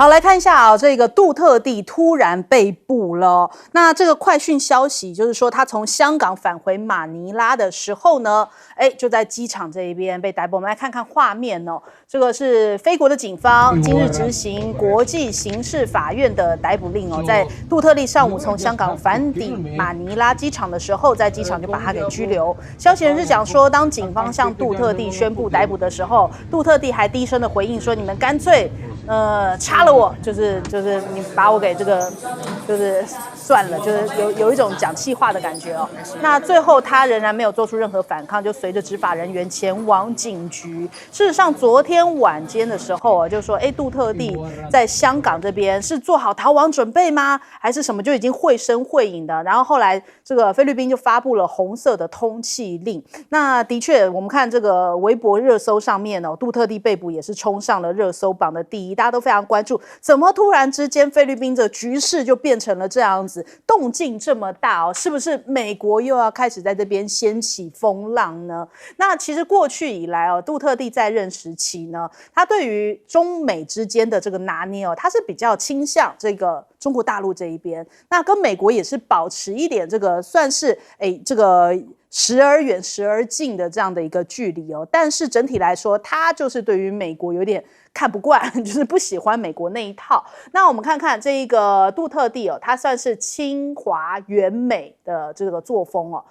好，来看一下啊，这个杜特地突然被捕了。那这个快讯消息就是说，他从香港返回马尼拉的时候呢，就在机场这一边被逮捕。我们来看看画面哦，这个是菲国的警方今日执行国际刑事法院的逮捕令哦，在杜特地上午从香港返抵马尼拉机场的时候，在机场就把他给拘留。消息人士讲说，当警方向杜特地宣布逮捕的时候，杜特地还低声的回应说：“你们干脆。”插了我，就是你把我给这个，就是算了，就是有一种讲气话的感觉哦。那最后他仍然没有做出任何反抗，就随着执法人员前往警局。事实上，昨天晚间的时候就说，杜特地在香港这边是做好逃亡准备吗？还是什么就已经绘声绘影的？然后后来这个菲律宾就发布了红色的通缉令。那的确，我们看这个微博热搜上面哦，杜特地被捕也是冲上了热搜榜的第一。大家都非常关注，怎么突然之间菲律宾的局势就变成了这样子，动静这么大哦？是不是美国又要开始在这边掀起风浪呢？那其实过去以来哦，杜特地在任时期呢，他对于中美之间的这个拿捏哦，他是比较倾向这个中国大陆这一边，那跟美国也是保持一点这个算是这个时而远时而近的这样的一个距离哦，但是整体来说，他就是对于美国有点看不惯，就是不喜欢美国那一套。那我们看看这一个杜特地哦，他算是亲华援美的这个作风哦。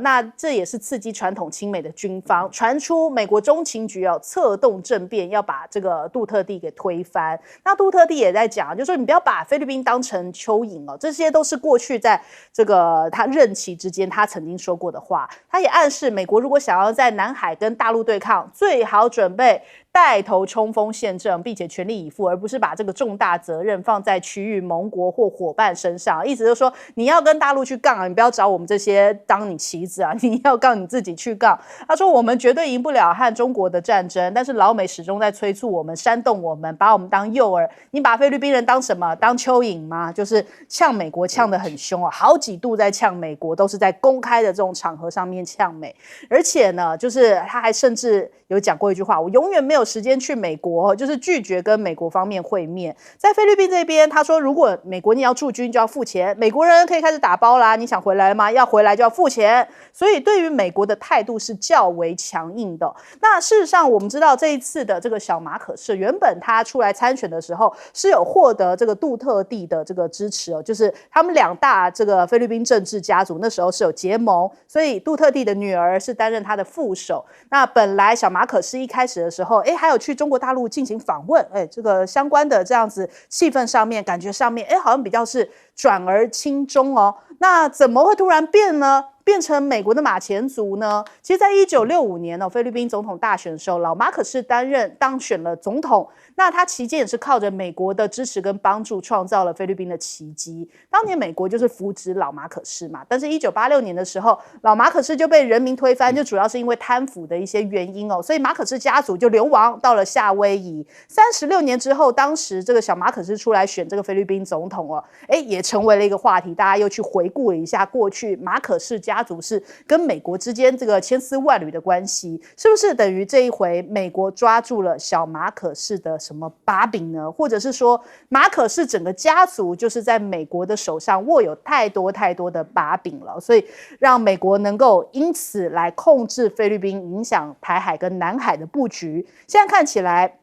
那这也是刺激传统亲美的军方，传出美国中情局策动政变，要把这个杜特地给推翻。那杜特地也在讲，就说你不要把菲律宾当成蚯蚓哦，这些都是过去在这个他任期之间他曾经说过的话。他也暗示美国如果想要在南海跟大陆对抗，最好准备带头冲锋陷阵，并且全力以赴，而不是把这个重大责任放在区域盟国或伙伴身上。意思就是说，你要跟大陆去杠啊，你不要找我们这些当你棋子啊，你要杠你自己去杠。他说，我们绝对赢不了和中国的战争，但是老美始终在催促我们、煽动我们，把我们当诱饵。你把菲律宾人当什么？当蚯蚓吗？就是呛美国呛得很凶啊，好几度在呛美国，都是在公开的这种场合上面呛美。而且呢，就是他还甚至有讲过一句话，我永远没有时间去美国，就是拒绝跟美国方面会面。在菲律宾这边，他说如果美国你要驻军就要付钱，美国人可以开始打包啦，你想回来吗？要回来就要付钱。所以对于美国的态度是较为强硬的。那事实上我们知道这一次的这个小马可仕，原本他出来参选的时候是有获得这个杜特地的这个支持哦，就是他们两大这个菲律宾政治家族那时候是有结盟，所以杜特地的女儿是担任他的副手。那本来小马可仕一开始的时候还有去中国大陆进行访问，这个相关的这样子气氛上面感觉上面好像比较是转而亲中哦。那怎么会突然变呢？变成美国的马前卒呢？其实在1965年菲律宾总统大选的时候，老马可仕当选了总统，那他期间也是靠着美国的支持跟帮助创造了菲律宾的奇迹。当年美国就是扶植老马可仕嘛，但是1986年的时候，老马可仕就被人民推翻，就主要是因为贪腐的一些原因所以马可仕家族就流亡到了夏威夷。36年之后，当时这个小马可仕出来选这个菲律宾总统也成为了一个话题，大家又去回顾了一下过去马可仕家族是跟美国之间这个千丝万缕的关系，是不是等于这一回美国抓住了小马可仕的什么把柄呢？或者是说马可仕整个家族就是在美国的手上握有太多的把柄了，所以让美国能够因此来控制菲律宾，影响台海跟南海的布局。现在看起来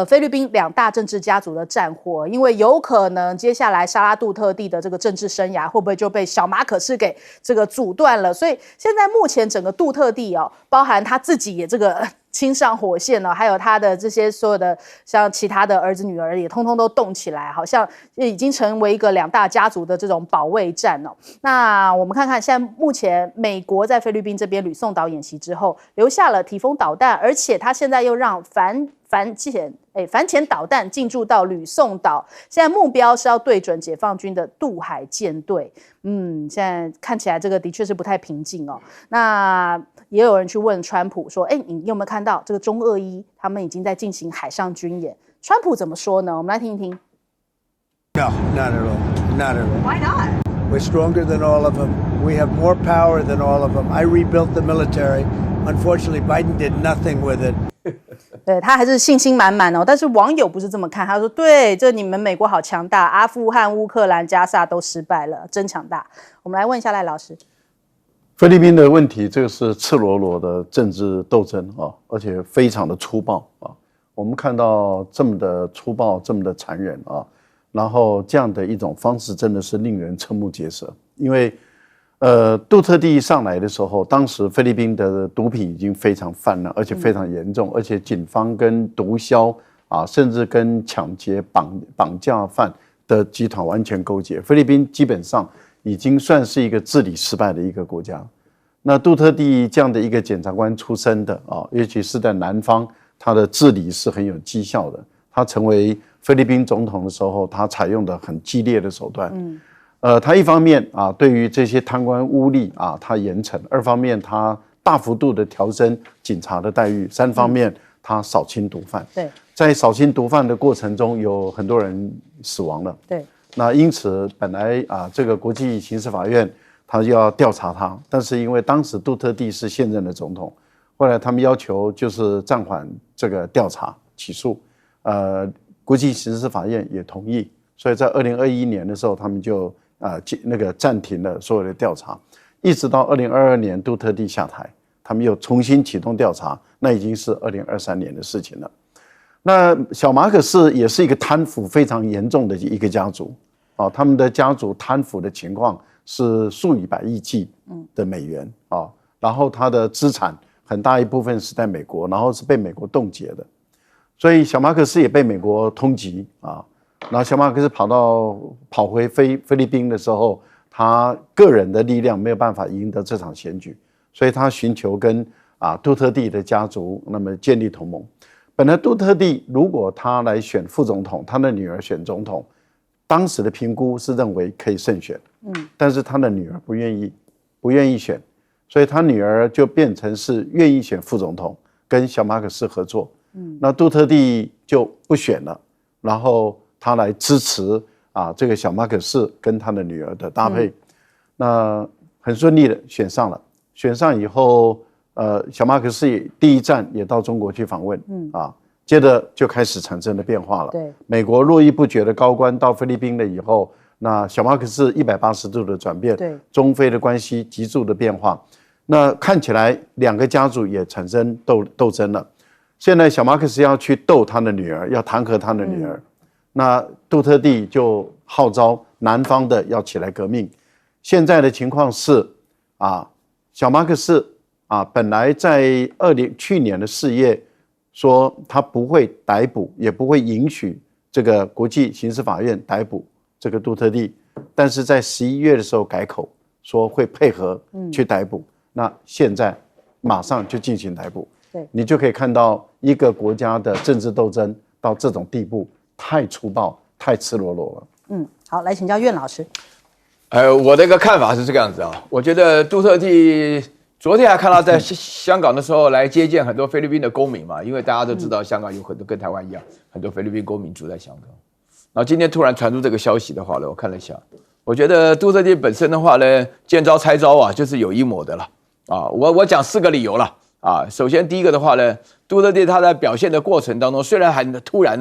菲律宾两大政治家族的战火，因为有可能接下来沙拉杜特地的这个政治生涯会不会就被小马可仕给这个阻断了？所以现在目前整个杜特地包含他自己也这个亲上火线还有他的这些所有的像其他的儿子女儿也通通都动起来，好像已经成为一个两大家族的这种保卫战那我们看看现在目前美国在菲律宾这边吕宋岛演习之后，留下了提风导弹，而且他现在又让反潜导弹进驻到吕宋岛，现在目标是要对准解放军的渡海舰队。现在看起来这个的确是不太平静那也有人去问川普说，你有没有看到这个中俄伊他们已经在进行海上军演？川普怎么说呢？我们来听一听。No, not at all. Not at all. Why not? We're stronger than all of them. We have more power than all of them. I rebuilt the military. Unfortunately, Biden did nothing with it. 对他还是信心满满哦。但是网友不是这么看，他说：“对，这你们美国好强大，阿富汗、乌克兰、加沙都失败了，真强大。”我们来问一下赖老师。菲律宾的问题，这个是赤裸裸的政治斗争啊，而且非常的粗暴啊。我们看到这么的粗暴，这么的残忍啊，然后这样的一种方式真的是令人瞠目结舌。因为杜特地上来的时候，当时菲律宾的毒品已经非常泛滥，而且非常严重，而且警方跟毒枭啊，甚至跟抢劫、绑架犯的集团完全勾结。菲律宾基本上已经算是一个治理失败的一个国家。那杜特地这样的一个检察官出身的啊，尤其是在南方，他的治理是很有绩效的。他成为菲律宾总统的时候，他采用的很激烈的手段。他一方面啊，对于这些贪官污吏啊，他严惩；二方面，他大幅度的调升警察的待遇；三方面，他扫清毒贩。对，在扫清毒贩的过程中，有很多人死亡了。对，那因此本来啊，这个国际刑事法院他就要调查他，但是因为当时杜特地是现任的总统，后来他们要求就是暂缓这个调查起诉，国际刑事法院也同意，所以在2021年的时候，他们就那个暂停了所有的调查，一直到2022年杜特地下台，他们又重新启动调查，那已经是2023年的事情了。那小马可仕也是一个贪腐非常严重的一个家族，他们的家族贪腐的情况是数以百亿计的美元啊，然后他的资产很大一部分是在美国，然后是被美国冻结的，所以小马可仕也被美国通缉啊。然后小马可仕跑回菲律宾的时候，他个人的力量没有办法赢得这场选举，所以他寻求跟杜特地的家族那么建立同盟。本来杜特地如果他来选副总统，他的女儿选总统，当时的评估是认为可以胜选，但是他的女儿不愿意选，所以他女儿就变成是愿意选副总统，跟小马可仕合作。那杜特地就不选了，然后他来支持这个小马可仕跟他的女儿的搭配，那很顺利的选上了。选上以后，小马可仕第一站也到中国去访问，接着就开始产生了变化了。对，美国络绎不绝的高官到菲律宾了以后，那小马可仕180度的转变，对，中菲的关系急速的变化。那看起来两个家族也产生斗争了。现在小马可仕要去斗他的女儿，要弹劾他的女儿。那杜特地就号召南方的要起来革命。现在的情况是小马可仕本来在去年的4月说他不会逮捕，也不会允许这个国际刑事法院逮捕这个杜特地，但是在11月的时候改口说会配合去逮捕。那现在马上就进行逮捕。对，你就可以看到一个国家的政治斗争到这种地步，太粗暴，太赤裸裸了。好，来请教苑老师。我的一个看法是这个样子啊，我觉得杜特地昨天还看到在香港的时候来接见很多菲律宾的公民嘛，因为大家都知道香港有很多跟台湾一样，很多菲律宾公民住在香港。然后今天突然传出这个消息的话呢，我看了一下，我觉得杜特地本身的话呢，见招拆招就是有阴谋的了我讲4个理由了。首先第一个的话呢，杜特地他在表现的过程当中，虽然很突然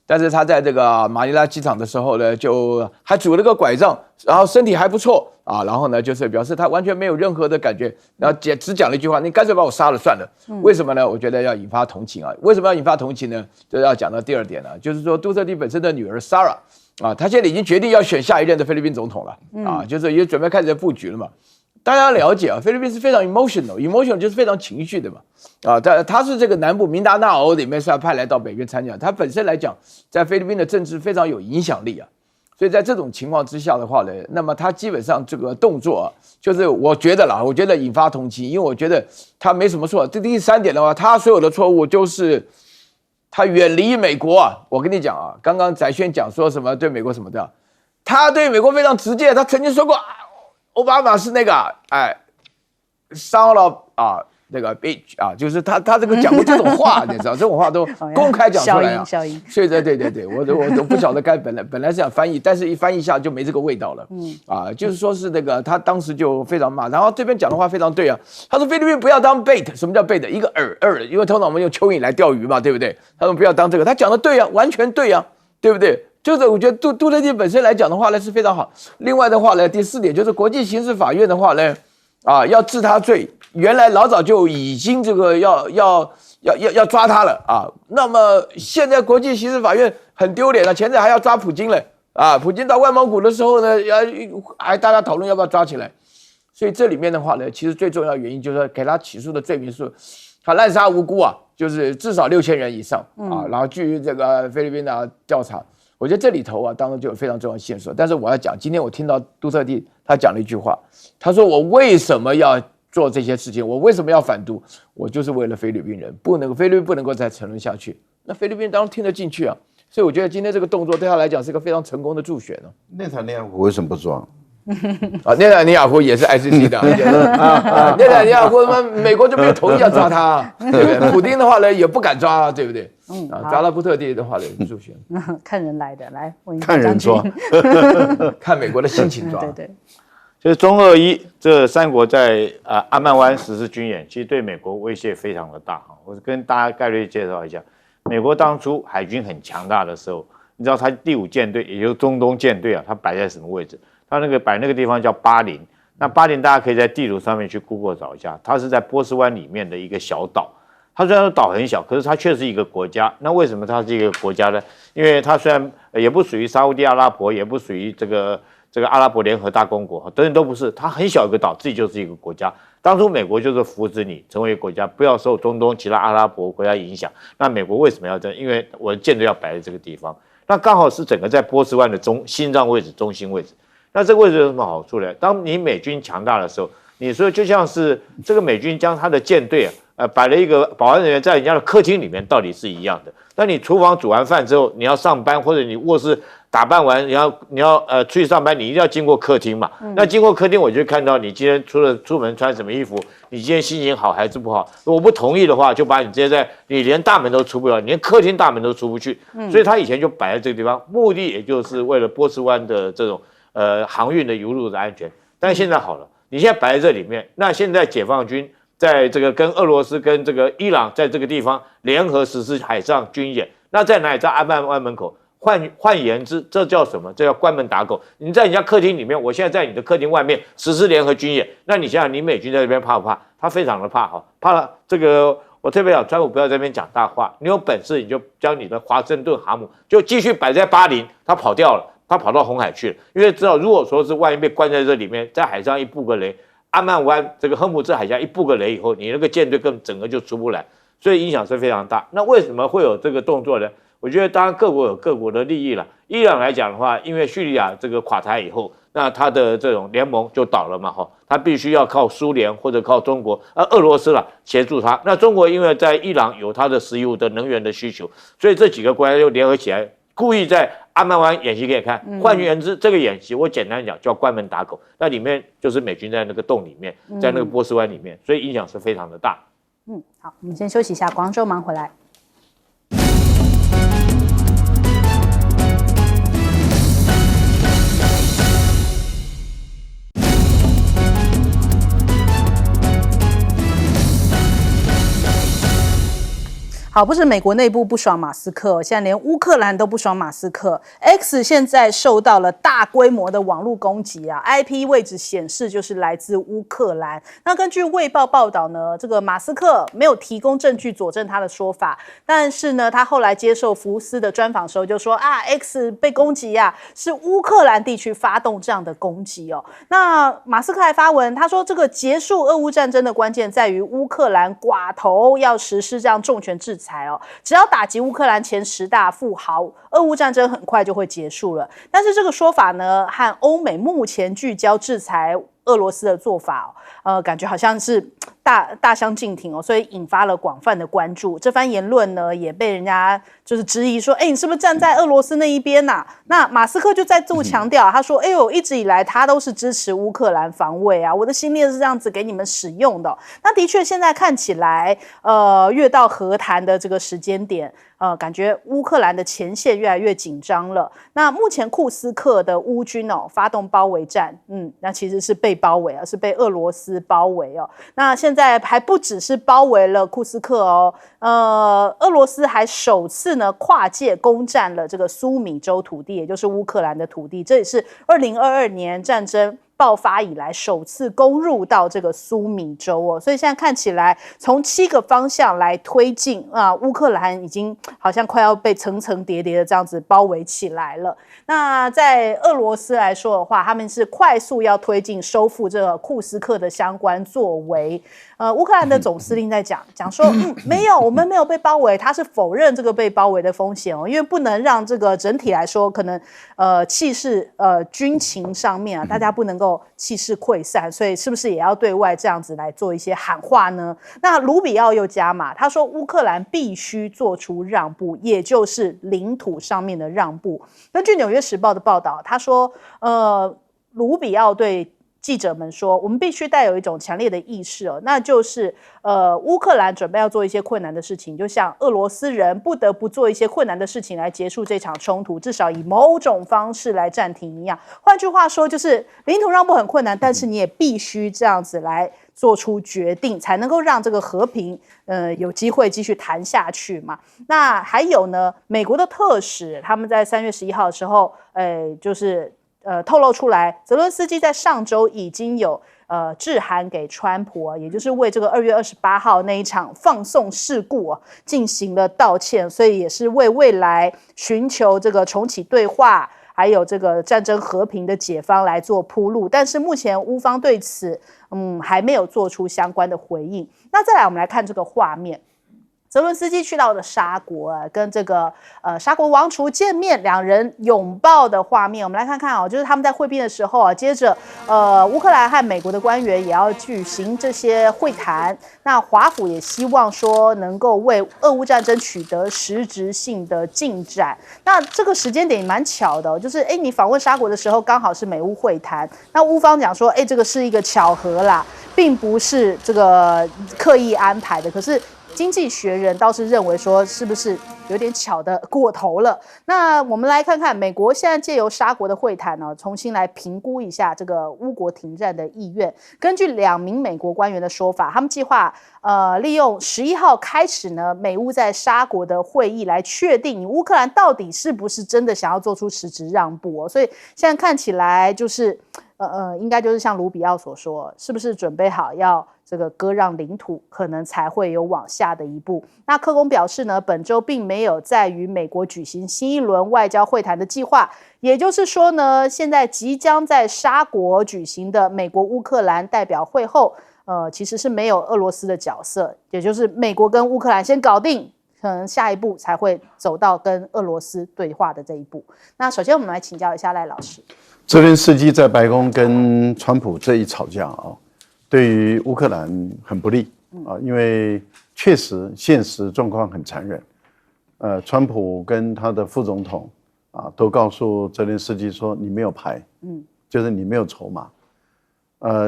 但是他在这个马尼拉机场的时候呢，就还拄了个拐杖，然后身体还不错然后呢，就是表示他完全没有任何的感觉，然后只讲了一句话：“你干脆把我杀了算了。”为什么呢？我觉得要引发同情为什么要引发同情呢？就要讲到第二点了，就是说杜特地本身的女儿 Sarah 他现在已经决定要选下一任的菲律宾总统了就是也准备开始布局了嘛。大家了解菲律宾是非常 emotional 就是非常情绪的嘛他是这个南部民达纳欧里面是要派来到北边参加，他本身来讲在菲律宾的政治非常有影响力所以在这种情况之下的话呢，那么他基本上这个动作就是我觉得引发同情，因为我觉得他没什么错。这第3点的话，他所有的错误就是他远离美国我跟你讲刚刚翟轩讲说什么对美国什么的，他对美国非常直接，他曾经说过奥巴马是那个伤了那个 bitch 啊，就是他这个讲过这种话，你知道这种话都公开讲出来啊。消音。所以对，我都不晓得该本来是想翻译，但是一翻译一下就没这个味道了。就是说是那个他当时就非常骂，然后这边讲的话非常对啊。他说菲律宾不要当 bait， 什么叫 bait？ 一个饵，因为通常我们用蚯蚓来钓鱼嘛，对不对？他说不要当这个，他讲的对啊，完全对啊，对不对？就是我觉得杜特地本身来讲的话呢是非常好。另外的话呢，第4点就是国际刑事法院的话呢，要治他罪，原来老早就已经这个要抓他了啊。那么现在国际刑事法院很丢脸了，前阵还要抓普京了啊。普京到外蒙古的时候呢，还大家讨论要不要抓起来。所以这里面的话呢，其实最重要的原因就是给他起诉的罪名是，他滥杀无辜啊，就是至少6000人以上啊。然后据这个菲律宾的调查。我觉得这里头啊，当然就有非常重要的线索。但是我要讲，今天我听到杜特地他讲了一句话，他说：“我为什么要做这些事情？我为什么要反毒？我就是为了菲律宾人，菲律宾不能够再沉沦下去。”那菲律宾当然听得进去啊，所以我觉得今天这个动作对他来讲是一个非常成功的助选呢。内塔尼亚胡为什么不抓？内塔尼亚胡也是 ICC 的，内塔尼亚胡美国就没有同意要抓他，对不对？普丁的话呢也不敢抓，对不对？抓了杜特地的话呢助选，看人来的，来看人抓，看美国的心情抓。对。就是中俄一这3国在阿曼湾实施军演，其实对美国威胁非常的大。我跟大家概略介绍一下，美国当初海军很强大的时候，你知道它第5舰队，也就是中东舰队啊，它摆在什么位置？它摆那个地方叫巴林。那巴林大家可以在地图上面去 Google 找一下，它是在波斯湾里面的一个小岛。它虽然说岛很小，可是它却是一个国家。那为什么它是一个国家呢？因为它虽然也不属于沙烏地阿拉伯，也不属于这个阿拉伯联合大公国，等等都不是。它很小一个岛，自己就是一个国家。当初美国就是扶持你成为一个国家，不要受中东其他阿拉伯国家影响。那美国为什么要这样？因为我的舰队要摆在这个地方，那刚好是整个在波斯湾的心脏位置、中心位置。那这个位置有什么好处呢？当你美军强大的时候，你说就像是这个美军将他的舰队摆了一个保安人员在人家的客厅里面，道理是一样的。那你厨房煮完饭之后，你要上班，或者你卧室打扮完，你要出去上班，你一定要经过客厅嘛。那经过客厅，我就看到你今天出门穿什么衣服，你今天心情好还是不好。如果不同意的话，就把你直接你连大门都出不了，你连客厅大门都出不去。所以他以前就摆在这个地方，目的也就是为了波斯湾的这种航运的油路的安全。但是现在好了，你现在摆在这里面，那现在解放军在这个跟俄罗斯跟这个伊朗在这个地方联合实施海上军演，那在哪里？在阿曼湾门口。换言之，这叫什么？这叫关门打狗。你在人家客厅里面，我现在在你的客厅外面实施联合军演，那你想想，你美军在这边怕不怕？他非常的怕哈，怕了这个。我特别讲，川普不要在这边讲大话，你有本事你就将你的华盛顿航母就继续摆在巴林，他跑掉了，他跑到红海去了，因为知道如果说是万一被关在这里面，在海上一布个雷，阿曼湾这个赫姆兹海峡一布个雷以后，你那个舰队根整个就出不来，所以影响是非常大。那为什么会有这个动作呢？我觉得当然各国有各国的利益了。伊朗来讲的话，因为叙利亚这个垮台以后，那他的这种联盟就倒了嘛，他必须要靠苏联或者靠中国，俄罗斯协助他。那中国因为在伊朗有它的石油的能源的需求，所以这几个国家就联合起来，故意在阿曼湾演习给你看。换言之，这个演习我简单讲叫关门打狗，那里面就是美军在那个洞里面，在那个波斯湾里面，所以影响是非常的大。好，我们先休息一下，广州忙回来。好，不是美国内部不爽马斯克，现在连乌克兰都不爽马斯克。X 现在受到了大规模的网络攻击啊 ，IP 位置显示就是来自乌克兰。那根据卫报报道呢，这个马斯克没有提供证据佐证他的说法，但是呢，他后来接受福斯的专访时候就说啊 ，X 被攻击啊，是乌克兰地区发动这样的攻击哦。那马斯克还发文，他说这个结束俄乌战争的关键在于乌克兰寡头要实施这样重拳制裁哦，只要打击乌克兰前10大富豪，俄乌战争很快就会结束了。但是这个说法呢，和欧美目前聚焦制裁俄罗斯的做法感觉好像是大相径庭所以引发了广泛的关注。这番言论呢，也被人家就是质疑说，你是不是站在俄罗斯那一边呐？那马斯克就再度强调，他说，一直以来他都是支持乌克兰防卫啊，我的心力是这样子给你们使用的。那的确，现在看起来，越到和谈的这个时间点。感觉乌克兰的前线越来越紧张了。那目前库斯克的乌军发动包围战，那其实是被包围是被俄罗斯包围那现在还不只是包围了库斯克俄罗斯还首次呢跨界攻占了这个苏米州土地，也就是乌克兰的土地，这也是2022年战争爆发以来首次攻入到这个苏米州所以现在看起来从7个方向来推进乌克兰已经好像快要被层层叠叠的这样子包围起来了。那在俄罗斯来说的话，他们是快速要推进收复这个库斯克的相关作为。乌克兰的总司令在讲说，没有，我们没有被包围，他是否认这个被包围的风险因为不能让这个整体来说可能气势军情上面大家不能够气势溃散，所以是不是也要对外这样子来做一些喊话呢？那卢比奥又加码，他说乌克兰必须做出让步，也就是领土上面的让步。根据《纽约时报》的报道，他说卢比奥对记者们说，我们必须带有一种强烈的意识那就是乌克兰准备要做一些困难的事情，就像俄罗斯人不得不做一些困难的事情来结束这场冲突，至少以某种方式来暂停一样。换句话说，就是领土让步很困难，但是你也必须这样子来做出决定，才能够让这个和平有机会继续谈下去嘛。那还有呢，美国的特使他们在3月11号的时候就是透露出来，泽伦斯基在上周已经有致函给川普也就是为这个2月28号那一场放送事故进行了道歉，所以也是为未来寻求这个重启对话还有这个战争和平的解方来做铺路。但是目前乌方对此还没有做出相关的回应。那再来我们来看这个画面，泽伦斯基去到了沙国跟这个沙国王储见面，两人拥抱的画面。我们来看看就是他们在会宾的时候接着乌克兰和美国的官员也要举行这些会谈。那华府也希望说能够为俄乌战争取得实质性的进展。那这个时间点也蛮巧的就是你访问沙国的时候刚好是美乌会谈，那乌方讲说这个是一个巧合啦，并不是这个刻意安排的。可是经济学人倒是认为说是不是有点巧的过头了。那我们来看看美国现在借由沙国的会谈重新来评估一下这个乌国停战的意愿。根据2名美国官员的说法，他们计划利用11号开始呢美乌在沙国的会议来确定乌克兰到底是不是真的想要做出实质让步所以现在看起来就是应该就是像卢比奥所说，是不是准备好要这个割让领土，可能才会有往下的一步。那克宫表示呢，本周并没有在与美国举行新一轮外交会谈的计划，也就是说呢，现在即将在沙国举行的美国乌克兰代表会后，其实是没有俄罗斯的角色，也就是美国跟乌克兰先搞定，可能下一步才会走到跟俄罗斯对话的这一步。那首先我们来请教一下赖老师。泽连斯基在白宫跟川普这一吵架对于乌克兰很不利因为确实现实状况很残忍。川普跟他的副总统都告诉泽连斯基说，你没有牌，就是你没有筹码，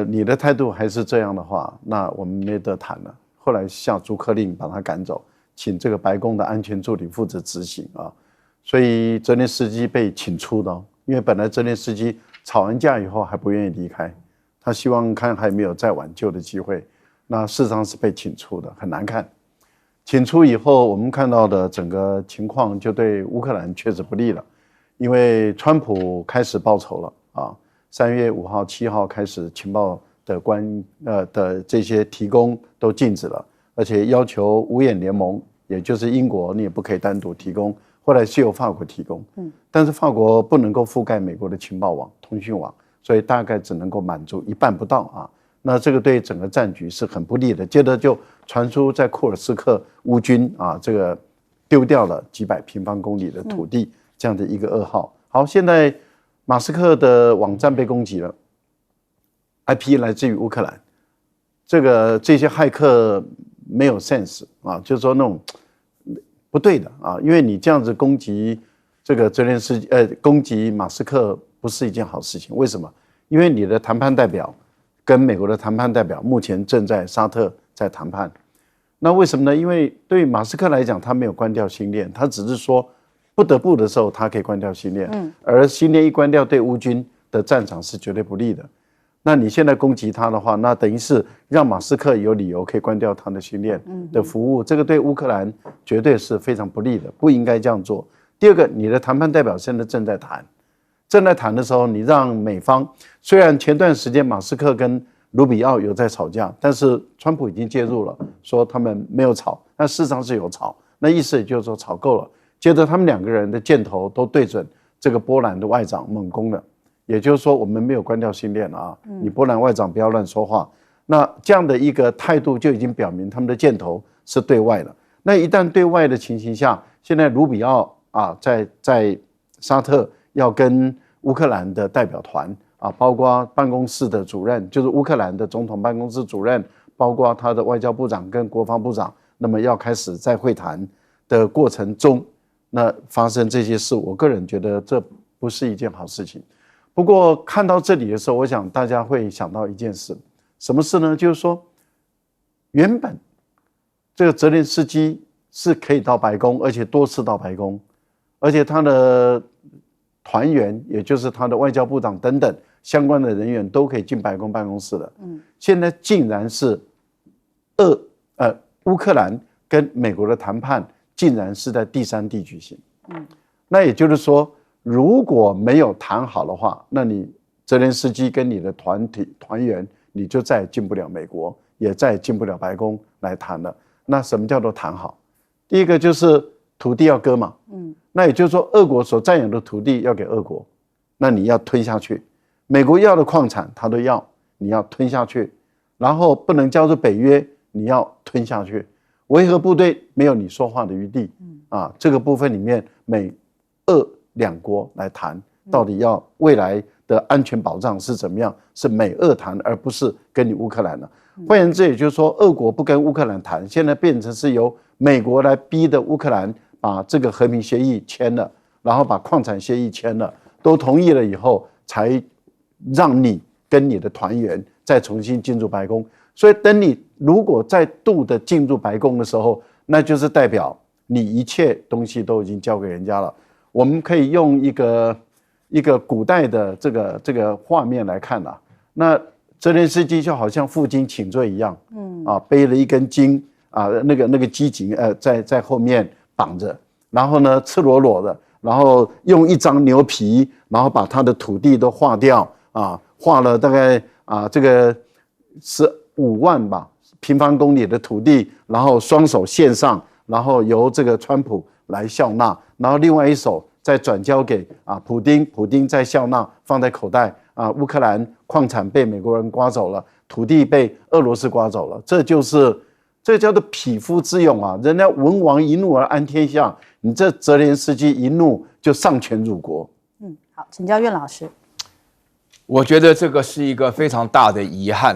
你的态度还是这样的话，那我们没得谈了。后来下逐客令把他赶走，请这个白宫的安全助理负责执行所以泽连斯基被请出的因为本来泽连斯基吵完架以后还不愿意离开，他希望看还没有再挽救的机会，那事实上是被请出的，很难看。请出以后，我们看到的整个情况就对乌克兰确实不利了，因为川普开始报仇了3月5号、7号开始情报的这些提供都禁止了，而且要求五眼联盟，也就是英国你也不可以单独提供，后来是由法国提供，但是法国不能够覆盖美国的情报网、通讯网，所以大概只能够满足一半不到那这个对整个战局是很不利的。接着就传出在库尔斯克乌军这个丢掉了几百平方公里的土地，这样的一个噩耗。好，现在马斯克的网站被攻击了 IP 来自于乌克兰，这些骇客没有 sense 啊，就是说那种不对的啊，因为你这样子攻击这个泽连斯基，攻击马斯克不是一件好事情。为什么？因为你的谈判代表跟美国的谈判代表目前正在沙特在谈判。那为什么呢？因为对马斯克来讲，他没有关掉星链，他只是说不得不的时候，他可以关掉星链。而星链一关掉，对乌军的战场是绝对不利的。那你现在攻击他的话，那等于是让马斯克有理由可以关掉他的星链的服务，这个对乌克兰绝对是非常不利的，不应该这样做。第二个，你的谈判代表现在正在谈的时候，你让美方，虽然前段时间马斯克跟卢比奥有在吵架，但是川普已经介入了，说他们没有吵，但事实上是有吵，那意思也就是说吵够了。接着他们两个人的箭头都对准这个波兰的外长猛攻了。也就是说，我们没有关掉星链啊，你波兰外长不要乱说话。那这样的一个态度就已经表明他们的箭头是对外的。那一旦对外的情形下，现在卢比奥啊，在沙特要跟乌克兰的代表团啊，包括办公室的主任，就是乌克兰的总统办公室主任，包括他的外交部长跟国防部长，那么要开始在会谈的过程中，那发生这些事，我个人觉得这不是一件好事情。不过看到这里的时候，我想大家会想到一件事，什么事呢？就是说，原本这个泽连斯基是可以到白宫，而且多次到白宫，而且他的团员，也就是他的外交部长等等相关的人员都可以进白宫办公室的。现在竟然是乌克兰跟美国的谈判竟然是在第三地举行。那也就是说，如果没有谈好的话，那你泽连斯基跟你的团员，你就再也进不了美国，也再也进不了白宫来谈了。那什么叫做谈好？第一个就是土地要割嘛，那也就是说，俄国所占有的土地要给俄国，那你要吞下去。美国要的矿产他都要，你要吞下去，然后不能加入北约，你要吞下去。维和部队没有你说话的余地啊，这个部分里面美俄两国来谈，到底要未来的安全保障是怎么样？是美俄谈，而不是跟你乌克兰了。换言之，也就是说，俄国不跟乌克兰谈，现在变成是由美国来逼的乌克兰把这个和平协议签了，然后把矿产协议签了，都同意了以后，才让你跟你的团员再重新进入白宫。所以，等你如果再度的进入白宫的时候，那就是代表你一切东西都已经交给人家了。我们可以用一个古代的这个画面来看啊，那泽连斯基就好像负荆请罪一样，背了一根筋啊，那个机颈在后面绑着，然后呢赤裸裸的，然后用一张牛皮，然后把他的土地都划掉啊，划了大概这个15万吧平方公里的土地，然后双手献上，然后由这个川普来笑纳，然后另外一手再转交给普丁再笑纳放在口袋啊，乌克兰矿产被美国人刮走了，土地被俄罗斯刮走了，这叫做匹夫之勇啊！人家文王一怒而安天下，你这泽连斯基一怒就丧权辱国。好，请教苑老师。我觉得这个是一个非常大的遗憾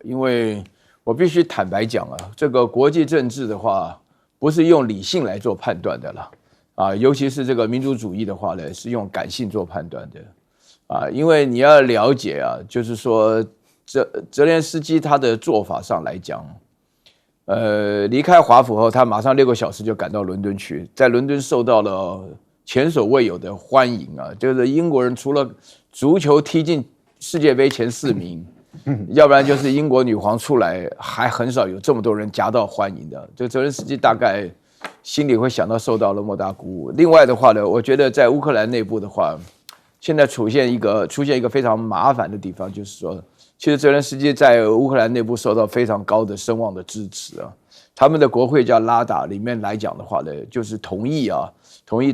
因为我必须坦白讲这个国际政治的话，不是用理性来做判断的了尤其是这个民族主义的话呢，是用感性做判断的因为你要了解就是说泽连斯基他的做法上来讲，离开华府后，他马上6个小时就赶到伦敦去，在伦敦受到了前所未有的欢迎就是英国人除了足球踢进世界杯前4名，要不然就是英国女皇出来，还很少有这么多人夹道欢迎的。这个泽连斯基大概心里会想到受到了莫大鼓舞。另外的话呢，我觉得在乌克兰内部的话，现在出现一个非常麻烦的地方，就是说，其实泽连斯基在乌克兰内部受到非常高的声望的支持他们的国会叫拉达，里面来讲的话呢，就是同意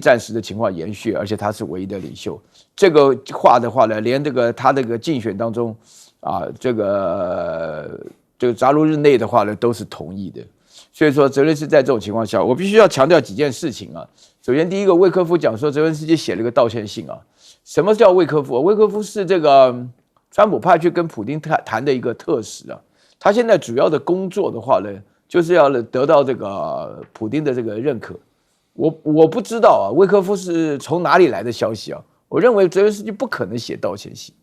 暂时的情况延续，而且他是唯一的领袖。这个话的话呢，连他这个竞选当中这个扎卢日内的话呢，都是同意的。所以说，泽连斯基在这种情况下，我必须要强调几件事情首先，第一个，魏科夫讲说泽连斯基写了一个道歉信什么叫魏科夫？魏科夫是这个川普派去跟普丁谈的一个特使啊，他现在主要的工作的话呢，就是要得到这个普丁的这个认可。我不知道啊，威科夫是从哪里来的消息啊？我认为泽连斯基不可能写道歉信。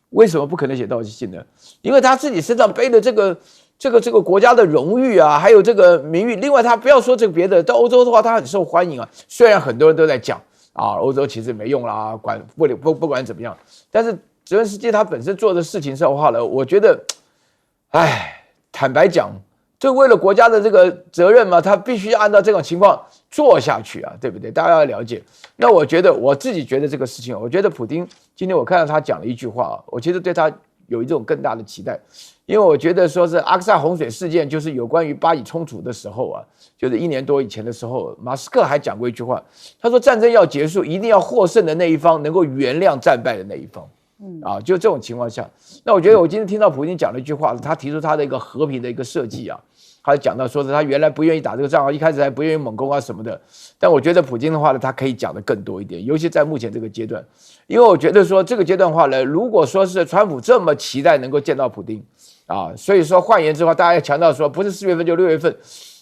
为什么不可能写道歉信呢？因为他自己身上背的这个国家的荣誉啊，还有这个名誉。另外，他不要说这个别的，到欧洲的话，他很受欢迎啊。虽然很多人都在讲啊，欧洲其实没用啦，不管怎么样，但是泽连斯基他本身做的事情上的话呢，我觉得，坦白讲，这为了国家的这个责任嘛，他必须按照这种情况做下去啊，对不对？大家要了解。那我自己觉得这个事情，我觉得普丁今天我看到他讲了一句话，我其实对他有一种更大的期待，因为我觉得说是阿克萨洪水事件，就是有关于巴以冲突的时候啊，就是1年多以前的时候，马斯克还讲过一句话，他说战争要结束，一定要获胜的那一方能够原谅战败的那一方。就这种情况下，那我觉得我今天听到普丁讲了一句话，他提出他的一个和平的一个设计啊。他讲到说是他原来不愿意打这个仗，一开始还不愿意猛攻啊什么的，但我觉得普京的话呢，他可以讲的更多一点，尤其在目前这个阶段，因为我觉得说这个阶段的话呢，如果说是川普这么期待能够见到普丁啊，所以说换言之话，大家要强调说不是4月份就6月份，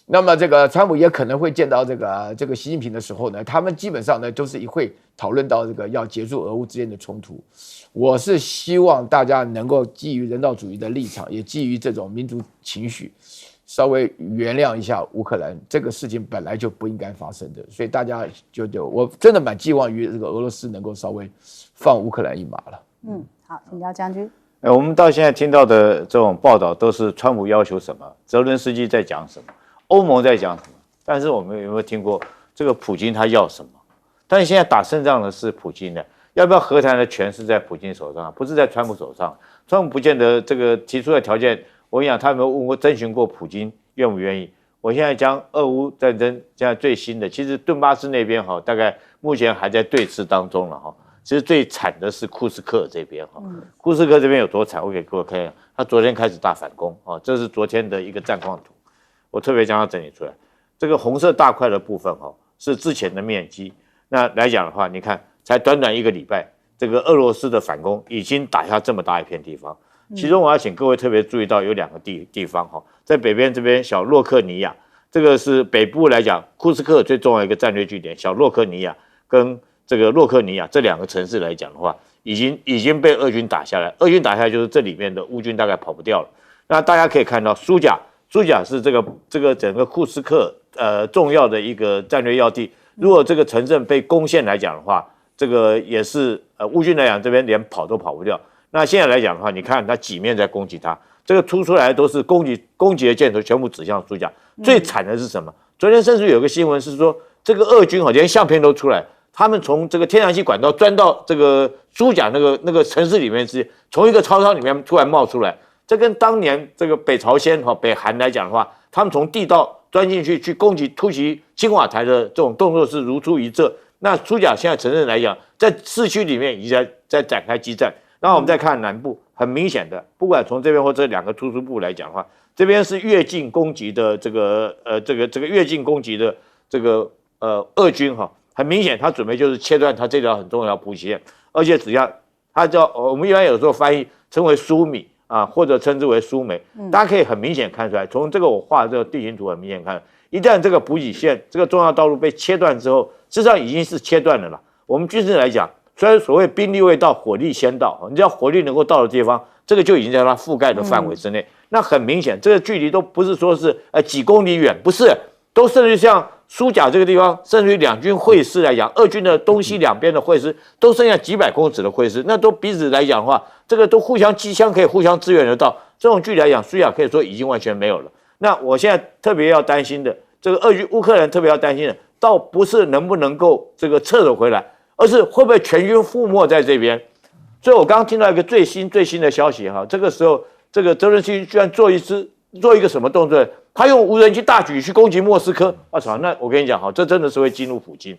那么这个川普也可能会见到这个习近平的时候呢，他们基本上呢都是会讨论到这个要结束俄乌之间的冲突。我是希望大家能够基于人道主义的立场，也基于这种民族情绪，稍微原谅一下乌克兰，这个事情本来就不应该发生的，所以大家我真的蛮寄望于这个俄罗斯能够稍微放乌克兰一马了。好，请教将军。我们到现在听到的这种报道都是川普要求什么，泽伦斯基在讲什么，欧盟在讲什么，但是我们有没有听过这个普京他要什么？但是现在打胜仗的是普京的，要不要和谈的权是在普京手上，不是在川普手上。川普不见得这个提出的条件。我跟你讲，他有没有问过、征询过普京愿不愿意？我现在将俄乌战争现在最新的，其实顿巴斯那边大概目前还在对峙当中了其实最惨的是库斯克这边库斯克这边有多惨？我给各位看一下，他昨天开始大反攻这是昨天的一个战况图，我特别将它整理出来。这个红色大块的部分是之前的面积。那来讲的话，你看才短短1个礼拜，这个俄罗斯的反攻已经打下这么大一片地方。其中我要请各位特别注意到有2个地方在北边这边小洛克尼亚，这个是北部来讲库斯克最重要一个战略据点，小洛克尼亚跟这个洛克尼亚这2个城市来讲的话，已经被俄军打下来，俄军打下来就是这里面的乌军大概跑不掉了。那大家可以看到苏贾是这个整个库斯克重要的一个战略要地，如果这个城镇被攻陷来讲的话，这个也是乌军来讲这边连跑都跑不掉。那现在来讲的话，你看他几面在攻击他，这个突出来都是攻击的箭头全部指向苏贾。最惨的是什么？昨天甚至有个新闻是说，这个俄军连相片都出来，他们从这个天然气管道钻到这个苏贾那个城市里面去，从一个超商里面突然冒出来。这跟当年这个北朝鲜北韩来讲的话，他们从地道钻进去突袭青瓦台的这种动作是如出一辙。那苏贾现在城镇来讲，在市区里面已经在展开激战。那我们再看南部，很明显的，不管从这边或这2个突出部来讲的话，这边是越境攻击的这个越境攻击的这个俄军很明显，他准备就是切断他这条很重要的补给线，而且只要他我们一般有时候翻译称为苏米或者称之为苏梅，大家可以很明显看出来，从这个我画的这个地形图很明显看，一旦这个补给线这个重要道路被切断之后，事实上已经是切断了啦。我们军事来讲。虽然所谓兵力未到，火力先到，你只要火力能够到的地方，这个就已经在它覆盖的范围之内。那很明显，这个距离都不是说是几公里远，不是，都甚至像苏贾这个地方，甚至于2军会师来讲，俄军的东西2边的会师都剩下几百公尺的会师，那都彼此来讲的话，这个都互相机枪可以互相支援得到。这种距离来讲，苏贾可以说已经完全没有了。那我现在特别要担心的，这个乌克兰特别要担心的，倒不是能不能够这个撤走回来。而是会不会全军覆没在这边？所以我刚刚听到一个最新的消息这个时候，这个泽连斯基居然做一个什么动作？他用无人机大举去攻击莫斯科。那我跟你讲这真的是会激怒普京，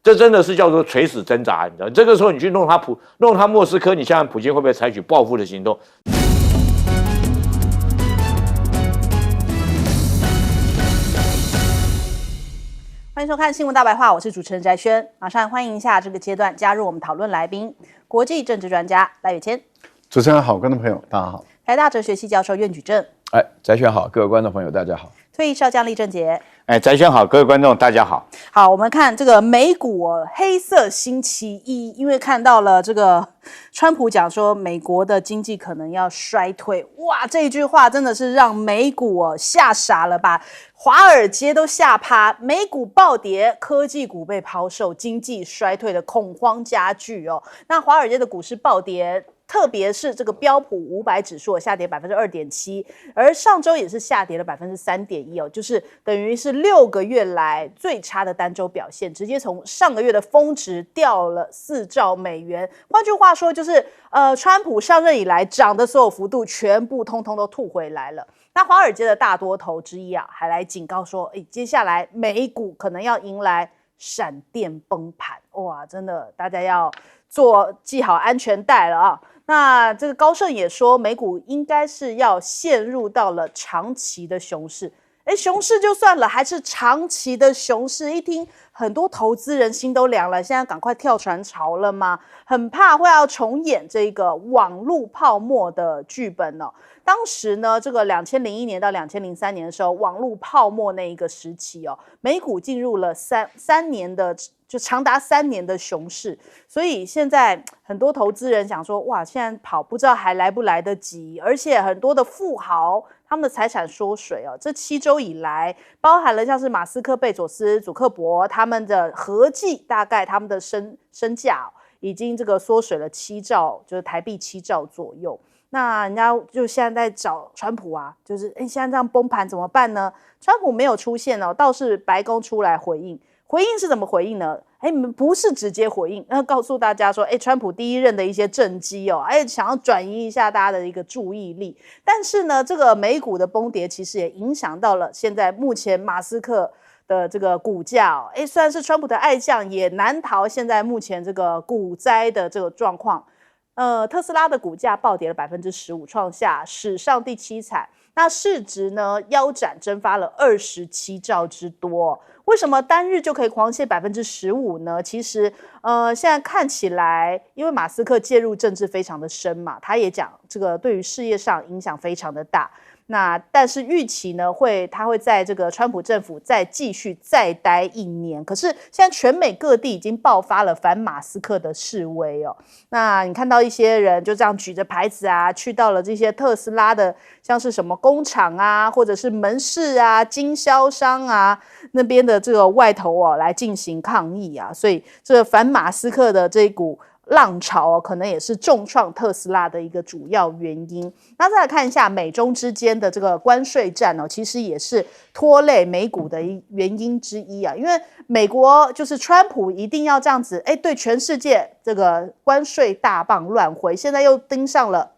这真的是叫做垂死挣扎，你知道？这个时候你去弄他莫斯科，你想想普京会不会采取报复的行动？欢迎收看《新闻大白话》，我是主持人翟轩。马上欢迎一下这个阶段加入我们讨论来宾，国际政治专家赖宇谦。主持人好，观众朋友大家好。台大哲学系教授苑举正，哎，翟轩好，各位观众朋友大家好。退役少将厉正杰。翟轩好，各位观众大家好。好，我们看这个美股黑色星期一，因为看到了这个川普讲说美国的经济可能要衰退，哇，这一句话真的是让美股吓傻了吧，华尔街都吓趴，美股暴跌，科技股被抛售，经济衰退的恐慌加剧哦。那华尔街的股市暴跌。特别是这个标普500指数下跌2.7%，而上周也是下跌了3.1%哦，就是等于是6个月来最差的单周表现，直接从上个月的峰值掉了4兆美元。换句话说，就是川普上任以来涨的所有幅度全部通通都吐回来了。那华尔街的大多头之一啊，还来警告说，接下来美股可能要迎来闪电崩盘，哇，真的大家要系好安全带了啊。那这个高盛也说，美股应该是要陷入到了长期的熊市。熊市就算了，还是长期的熊市，一听很多投资人心都凉了，现在赶快跳船潮了吗？很怕会要重演这个网络泡沫的剧本哦。当时呢，这个2001年到2003年的时候，网络泡沫那一个时期哦，美股进入了三年的。就长达3年的熊市，所以现在很多投资人想说，哇，现在跑不知道还来不来得及，而且很多的富豪他们的财产缩水哦，这7周以来，包含了像是马斯克、贝佐斯、祖克伯他们的合计，大概他们的身价已经这个缩水了7兆，就是台币7兆左右。那人家就现在在找川普啊，就是现在这样崩盘怎么办呢？川普没有出现哦，倒是白宫出来回应。回应是怎么回应呢？不是直接回应，告诉大家说，川普第一任的一些政绩哦，想要转移一下大家的一个注意力。但是呢，这个美股的崩跌其实也影响到了现在目前马斯克的这个股价哦，虽然是川普的爱将，也难逃现在目前这个股灾的这个状况。特斯拉的股价暴跌了15%，创下史上第7惨。那市值呢腰斩蒸发了27兆之多。为什么单日就可以狂泻15%呢？其实现在看起来，因为马斯克介入政治非常的深嘛，他也讲这个对于事业上影响非常的大。那但是预期呢，他会在这个川普政府继续待1年。可是现在全美各地已经爆发了反马斯克的示威哦。那你看到一些人就这样举着牌子啊，去到了这些特斯拉的像是什么工厂啊，或者是门市啊、经销商啊那边的这个外头哦，来进行抗议啊。所以这个反马斯克的这一股浪潮可能也是重创特斯拉的一个主要原因。那再来看一下美中之间的这个关税战其实也是拖累美股的原因之一啊。因为美国就是川普一定要这样子，对全世界这个关税大棒乱挥，现在又盯上了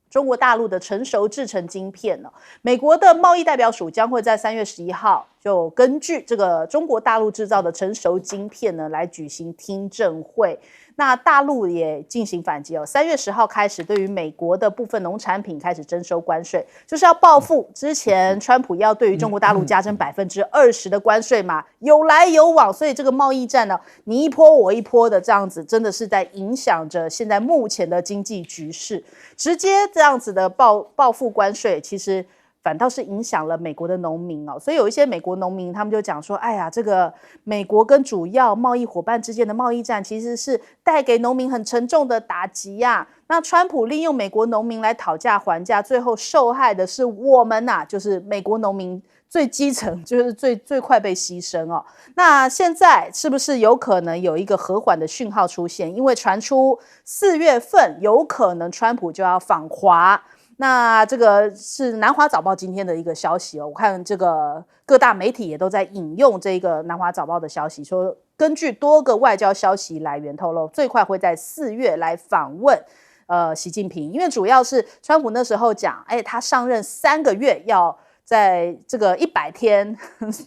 中国大陆的成熟制程晶片了。美国的贸易代表署将会在3月11号就根据这个中国大陆制造的成熟晶片呢来举行听证会。那大陆也进行反击3月10号开始对于美国的部分农产品开始征收关税，就是要报复之前川普要对于中国大陆加征20%的关税嘛，有来有往，所以这个贸易战呢，你一波我一波的这样子，真的是在影响着现在目前的经济局势。直接这样子的报复关税，其实反倒是影响了美国的农民所以有一些美国农民他们就讲说，这个美国跟主要贸易伙伴之间的贸易战其实是带给农民很沉重的打击啊。那川普利用美国农民来讨价还价，最后受害的是我们就是美国农民最基层，就是最快被牺牲那现在是不是有可能有一个和缓的讯号出现？因为传出4月份有可能川普就要访华。那这个是南华早报今天的一个消息我看这个各大媒体也都在引用这个南华早报的消息，说根据多个外交消息来源透露，最快会在4月来访问习近平。因为主要是川普那时候讲他上任3个月要在这个100天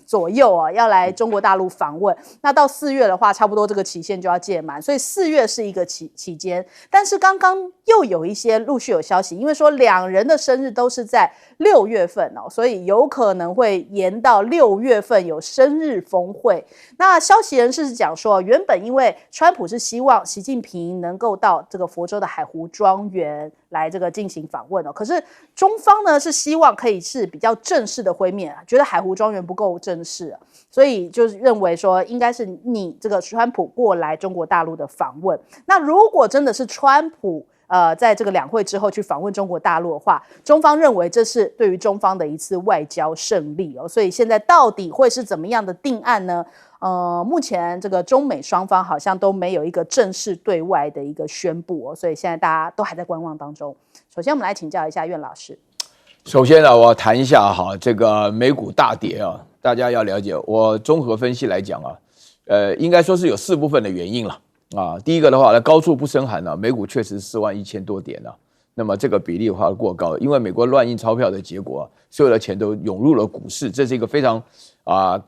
左右要来中国大陆访问，那到4月的话差不多这个期限就要届满，所以4月是一个期间。但是刚刚又有一些陆续有消息，因为说2人的生日都是在6月份所以有可能会延到6月份有生日峰会。那消息人士讲说，原本因为川普是希望习近平能够到这个佛州的海湖庄园来这个进行访问哦。可是中方呢是希望可以是比较正式的会面，觉得海湖庄园不够正式，所以就是认为说应该是你这个川普过来中国大陆的访问。那如果真的是川普在这个两会之后去访问中国大陆的话，中方认为这是对于中方的一次外交胜利哦。所以现在到底会是怎么样的定案呢？目前这个中美双方好像都没有一个正式对外的一个宣布哦，所以现在大家都还在观望当中。首先，我们来请教一下苑老师。首先呢，我要谈一下哈，这个美股大跌啊，大家要了解，我综合分析来讲啊，应该说是有4部分的原因了啊。第一个的话呢，高处不胜寒呢，美股确实41000多点啊。那么这个比例的话过高，因为美国乱印钞票的结果，所有的钱都涌入了股市，这是一个非常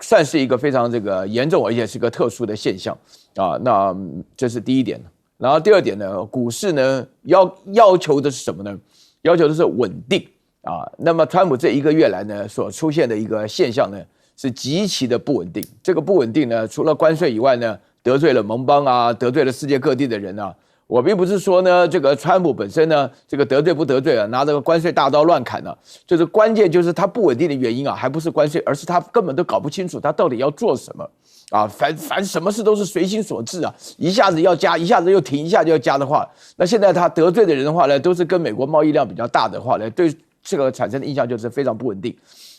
算是一个非常这个严重而且是一个特殊的现象啊。那这是第一点。然后第二点呢，股市呢要求的是什么呢？要求的是稳定啊。那么川普这1个月来呢所出现的一个现象呢是极其的不稳定。这个不稳定呢，除了关税以外呢，得罪了盟邦啊，得罪了世界各地的人啊。我并不是说呢，这个川普本身呢，这个得罪不得罪啊，拿这个关税大刀乱砍啊，就是关键就是他不稳定的原因啊，还不是关税，而是他根本都搞不清楚他到底要做什么啊，凡什么事都是随心所至啊，一下子要加，一下子又停，一下就要加的话，那现在他得罪的人的话呢，都是跟美国贸易量比较大的话呢，对这个产生的印象就是非常不稳定。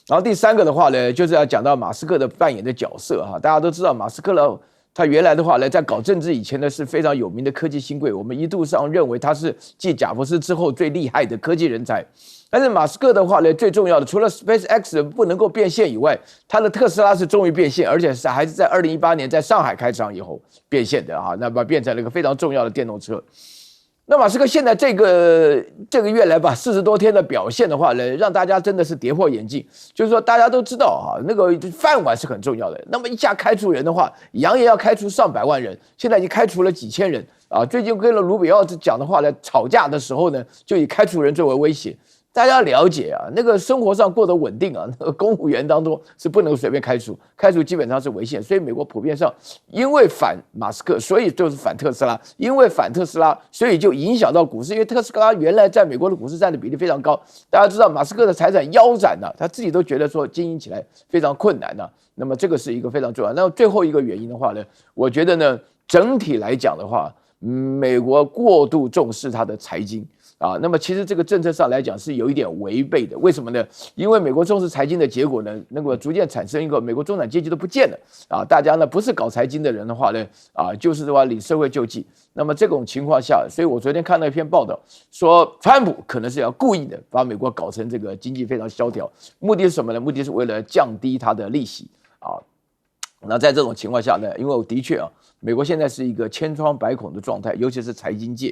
然后第3个的话呢，就是要讲到马斯克的扮演的角色哈，大家都知道马斯克呢。他原来的话呢，在搞政治以前呢，是非常有名的科技新贵。我们一度上认为他是继贾伯斯之后最厉害的科技人才。但是马斯克的话呢，最重要的除了 SpaceX 不能够变现以外，他的特斯拉是终于变现，而且还是在2018年在上海开厂以后变现的啊，那么变成了一个非常重要的电动车。那马斯克现在这个月来吧，40多天的表现的话呢，让大家真的是跌破眼镜。就是说，大家都知道啊，那个饭碗是很重要的。那么一下开除人的话，扬言要开除上百万人，现在已经开除了几千人啊。最近跟了卢比奥讲的话呢，吵架的时候呢，就以开除人作为威胁。大家要了解啊，那个生活上过得稳定啊，那个公务员当中是不能随便开除，开除基本上是违宪。所以美国普遍上因为反马斯克，所以就是反特斯拉；因为反特斯拉，所以就影响到股市。因为特斯拉原来在美国的股市占的比例非常高，大家知道马斯克的财产腰斩了，他自己都觉得说经营起来非常困难了。那么这个是一个非常重要。那最后一个原因的话呢，我觉得呢，整体来讲的话，美国过度重视它的财经。啊，那么其实这个政策上来讲是有一点违背的，为什么呢？因为美国重视财经的结果呢，那个逐渐产生一个美国中产阶级都不见了啊，大家呢不是搞财经的人的话呢，啊就是的话领社会救济。那么这种情况下，所以我昨天看到一篇报道说，川普可能是要故意的把美国搞成这个经济非常萧条，目的是什么呢？目的是为了降低它的利息啊。那在这种情况下呢，因为我的确啊，美国现在是一个千疮百孔的状态，尤其是财经界。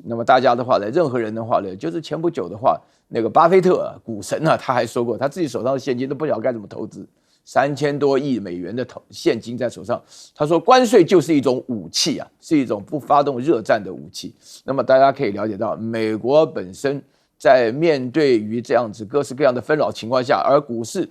那么大家的话呢，任何人的话呢，就是前不久的话，那个巴菲特股神啊，他还说过，他自己手上的现金都不晓得该怎么投资，3000多亿美元的现金在手上。他说，关税就是一种武器啊，是一种不发动热战的武器。那么大家可以了解到，美国本身在面对于这样子各式各样的纷扰情况下，而股市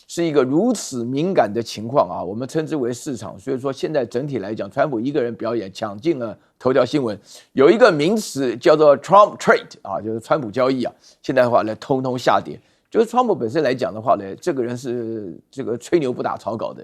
是一个如此敏感的情况啊，我们称之为市场。所以说现在整体来讲，川普一个人表演抢进了头条新闻，有一个名词叫做 Trump Trade 啊，就是川普交易啊。现在的话呢，通通下跌。就是川普本身来讲的话呢，这个人是这个吹牛不打草稿的。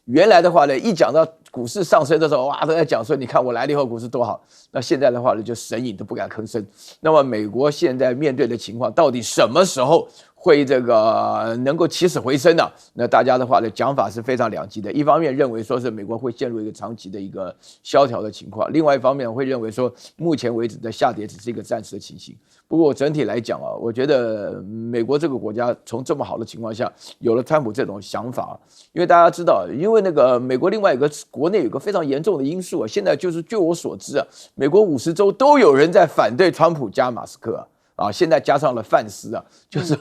原来的话呢，一讲到股市上升的时候，哇，都在讲说，你看我来了以后股市多好。那现在的话呢，就神隐都不敢吭声。那么美国现在面对的情况，到底什么时候会这个能够起死回生呢？那大家的话呢，讲法是非常两极的。一方面认为说是美国会陷入一个长期的一个萧条的情况，另外一方面会认为说，目前为止的下跌只是一个暂时的情形。不过整体来讲啊，我觉得美国这个国家从这么好的情况下，有了川普这种想法，因为大家知道，因为那个美国另外一个国内有个非常严重的因素啊，现在就是据我所知啊，美国50州都有人在反对川普加马斯克啊，现在加上了范斯啊，就是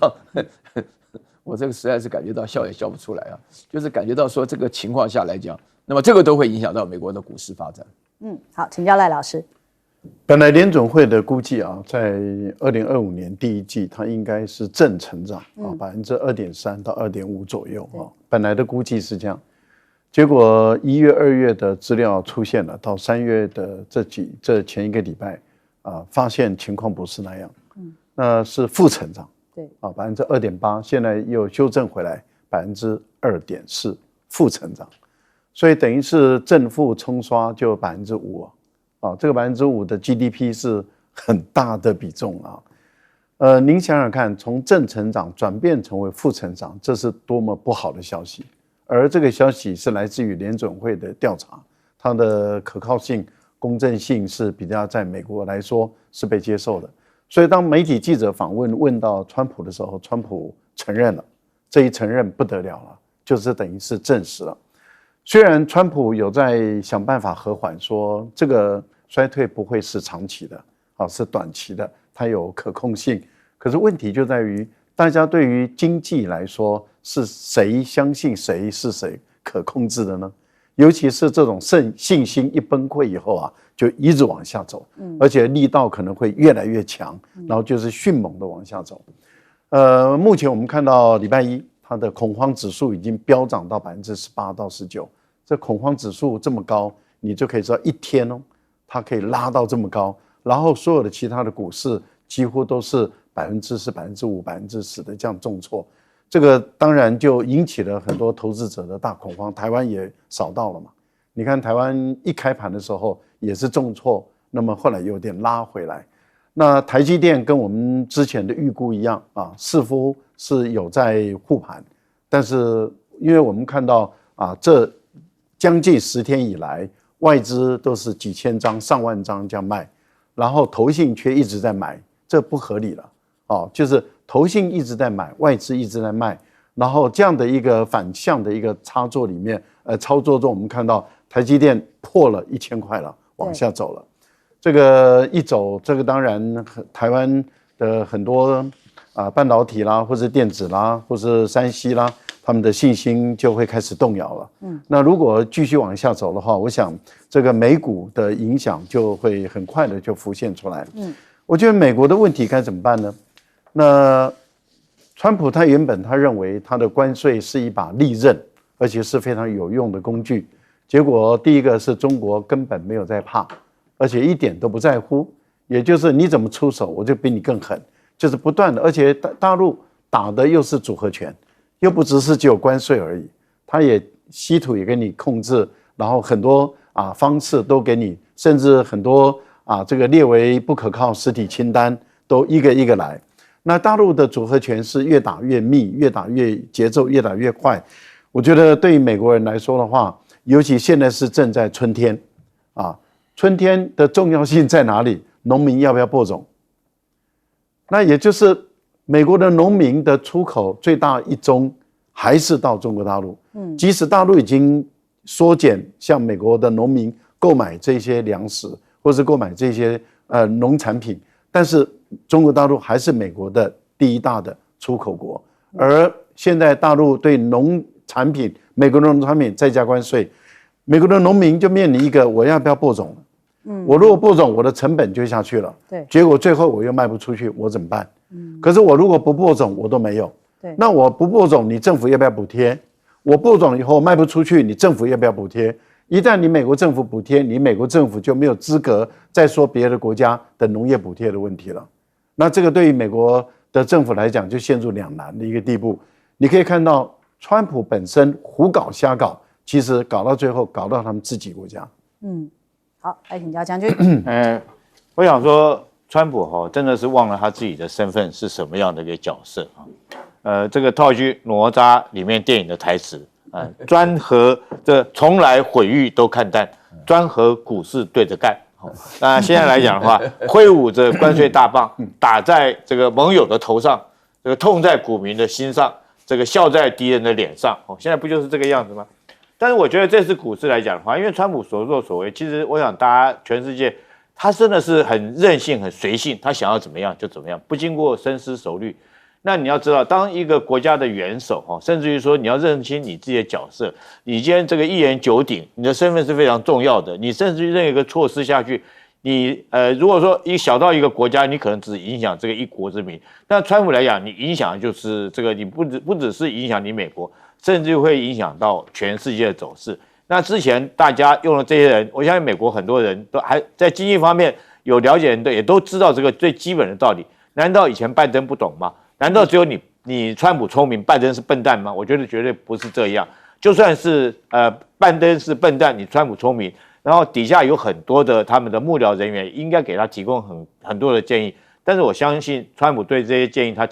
我这个实在是感觉到笑也笑不出来啊，就是感觉到说这个情况下来讲，那么这个都会影响到美国的股市发展。好，请教赖老师。本来联准会的估计啊，在2025年第一季，它应该是正成长啊，2.3%到2.5%左右啊。本来的估计是这样，结果1月、2月的资料出现了，到3月的这前一个礼拜啊，发现情况不是那样。那是负成长，对啊，2.8%，现在又修正回来2.4%负成长，所以等于是正负冲刷就5%啊，这个5%的 GDP 是很大的比重啊。您想想看，从正成长转变成为负成长，这是多么不好的消息。而这个消息是来自于联准会的调查，它的可靠性、公正性是比较在美国来说是被接受的。所以当媒体记者访问到川普的时候，川普承认了，这一承认不得了了，就是等于是证实了。虽然川普有在想办法和缓，说这个衰退不会是长期的，是短期的，它有可控性。可是问题就在于，大家对于经济来说，是谁相信谁是谁可控制的呢？尤其是这种信心一崩溃以后啊，就一直往下走，而且力道可能会越来越强，然后就是迅猛的往下走。目前我们看到礼拜一，它的恐慌指数已经飙涨到18%到19%，这恐慌指数这么高，你就可以知道一天哦，它可以拉到这么高，然后所有的其他的股市几乎都是4%、5%、10%的这样重挫。这个当然就引起了很多投资者的大恐慌，台湾也扫到了嘛。你看台湾一开盘的时候也是重挫，那么后来有点拉回来。那台积电跟我们之前的预估一样啊，似乎是有在护盘，但是因为我们看到啊，这将近10天以来，外资都是几千张、上万张这样卖，然后投信却一直在买，这不合理了哦，就是投信一直在买，外资一直在卖，然后这样的一个反向的一个操作里面，操作中我们看到台积电破了1000块了，往下走了。这个一走，这个当然台湾的很多半导体啦，或是电子啦，或是3C啦，他们的信心就会开始动摇了。那如果继续往下走的话，我想这个美股的影响就会很快的就浮现出来。我觉得美国的问题该怎么办呢？那川普他原本他认为他的关税是一把利刃，而且是非常有用的工具。结果第一个是中国根本没有在怕，而且一点都不在乎，也就是你怎么出手，我就比你更狠，就是不断的。而且大陆打的又是组合拳，又不只有关税而已，他也稀土也给你控制，然后很多方式都给你，甚至很多这个列为不可靠实体清单都一个一个来。那大陆的组合拳是越打越密，越打越节奏越打越快。我觉得对于美国人来说的话，尤其现在是正在春天春天的重要性在哪里？农民要不要播种？那也就是美国的农民的出口最大一宗还是到中国大陆。即使大陆已经缩减向美国的农民购买这些粮食，或是购买这些农产品，但是中国大陆还是美国的第一大的出口国。而现在大陆对农产品，美国的农产品再加关税，美国的农民就面临一个我要不要播种？我如果播种，我的成本就下去了。对，结果最后我又卖不出去，我怎么办？可是我如果不播种，我都没有。对，那我不播种，你政府要不要补贴？我播种以后卖不出去，你政府要不要补贴？一旦你美国政府补贴，你美国政府就没有资格再说别的国家的农业补贴的问题了。那这个对于美国的政府来讲，就陷入两难的一个地步。你可以看到，川普本身胡搞瞎搞，其实搞到最后，搞到他们自己国家。好，来请教将军。我想说，川普真的是忘了他自己的身份是什么样的一个角色这个套句哪吒里面电影的台词专和这从来毁誉都看淡，专和股市对着干。那现在来讲的话，挥舞着关税大棒，打在这个盟友的头上，这个痛在股民的心上，这个笑在敌人的脸上。现在不就是这个样子吗？但是我觉得这次股市来讲的话，因为川普所作所为，其实我想大家全世界，他真的是很任性、很随性，他想要怎么样就怎么样，不经过深思熟虑。那你要知道，当一个国家的元首甚至于说你要认清你自己的角色，你今天这个一言九鼎，你的身份是非常重要的。你甚至于任一个措施下去，你如果说小到一个国家，你可能只影响这个一国之民，但川普来讲，你影响就是这个，你不只是影响你美国，甚至会影响到全世界的走势。那之前大家用了这些人，我相信美国很多人都还在经济方面有了解的人也都知道这个最基本的道理。难道以前拜登不懂吗？难道只有你川普聪明，拜登是笨蛋吗？我觉得绝对不是这样。就算是拜登是笨蛋，你川普聪明，然后底下有很多的他们的幕僚人员应该给他提供很多的建议。但是我相信川普对这些建议他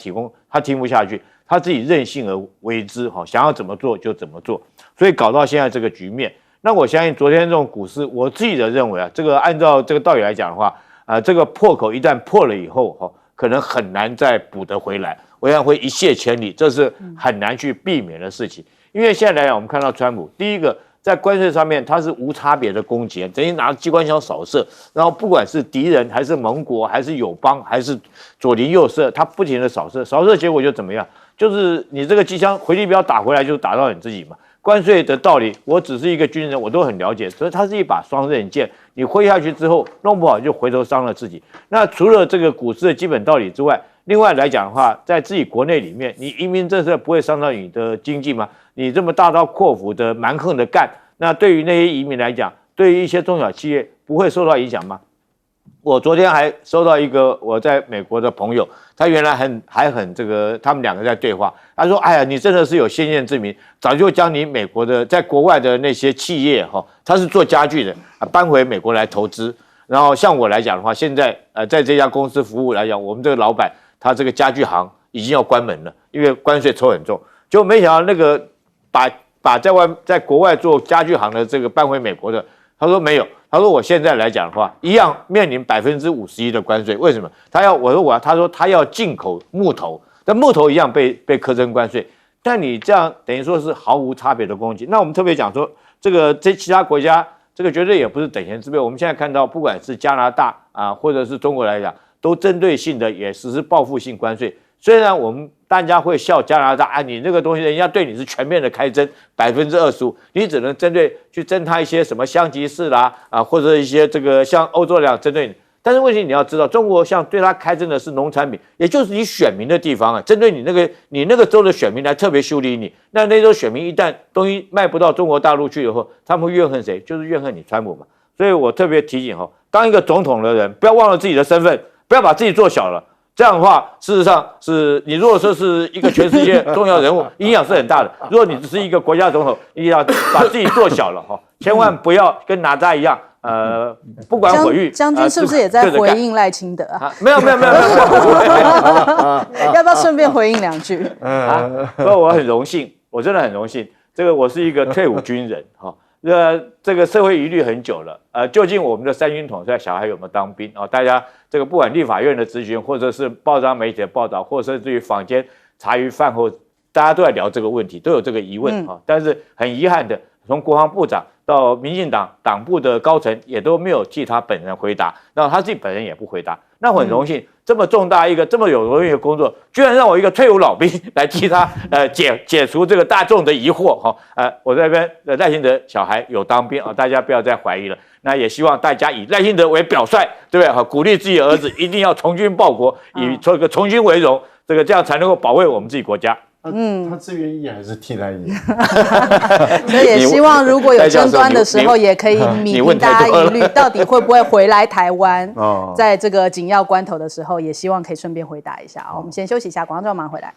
听不下去，他自己任性而为之，想要怎么做就怎么做，所以搞到现在这个局面。那我相信昨天这种股市，我自己的认为啊，这个按照这个道理来讲的话，这个破口一旦破了以后，可能很难再补得回来，我想会一泻千里，这是很难去避免的事情。因为现在来讲，我们看到川普，第一个在关税上面他是无差别的攻击，等于拿机关枪扫射，然后不管是敌人还是盟国还是友邦还是左邻右舍，他不停的扫射，扫射结果就怎么样？就是你这个机枪回力镖打回来就打到你自己嘛。关税的道理，我只是一个军人，我都很了解，所以它是一把双刃剑，你挥下去之后弄不好就回头伤了自己。那除了这个股市的基本道理之外，另外来讲的话，在自己国内里面，你移民政策不会伤到你的经济吗？你这么大刀阔斧的蛮横的干，那对于那些移民来讲，对于一些中小企业不会受到影响吗？我昨天还收到一个我在美国的朋友，他原来还很这个，他们两个在对话。他说：“哎呀，你真的是有先见之明，早就将你美国的在国外的那些企业他是做家具的搬回美国来投资。然后像我来讲的话，现在在这家公司服务来讲，我们这个老板他这个家具行已经要关门了，因为关税抽很重。结果没想到那个把在国外做家具行的这个搬回美国的，他说没有。”他说：“我现在来讲的话，一样面临51%的关税。为什么？他说他要进口木头，但木头一样被课征关税。但你这样等于说是毫无差别的攻击。那我们特别讲说，这其他国家这个绝对也不是等闲之辈。我们现在看到，不管是加拿大或者是中国来讲，都针对性的也实施报复性关税。虽然我们大家会笑加拿大你那个东西人家对你是全面的开征25%，你只能去征他一些什么香吉士啦或者一些这个像欧洲针对你。但是问题你要知道，中国像对他开征的是农产品，也就是你选民的地方针对你那个州的选民来特别修理你。那州选民一旦东西卖不到中国大陆去以后，他们会怨恨谁？就是怨恨你川普嘛。所以我特别提醒当一个总统的人，不要忘了自己的身份，不要把自己做小了。这样的话，事实上是你如果说是一个全世界重要人物，影响是很大的。如果你只是一个国家总统，你要把自己做小了千万不要跟哪吒一样，不管毁誉。将军是不是也在回应赖清德啊？没有。要不要顺便回应2句？所以我很荣幸，我真的很荣幸。我是一个退伍军人这个社会疑虑很久了，究竟我们的3军统帅小孩有没有当兵大家这个不管立法院的质询，或者是报章媒体的报道，或者是对于坊间茶余饭后，大家都在聊这个问题，都有这个疑问但是很遗憾的，从国防部长到民进党党部的高层也都没有替他本人回答，然后他自己本人也不回答。那我很荣幸，这么重大一个这么有荣誉的工作，居然让我一个退伍老兵来替他解除这个大众的疑惑我这边赖清德小孩有当兵大家不要再怀疑了。那也希望大家以赖清德为表率，对不对？鼓励自己的儿子一定要从军报国，以这个从军为荣，这样才能够保卫我们自己国家。他志愿役还是替代役？所以也希望如果有争端的时候，也可以弭平大家疑虑，到底会不会回来台湾？在这个紧要关头的时候，也希望可以顺便回答一下我们先休息一下，广告之后马上回来。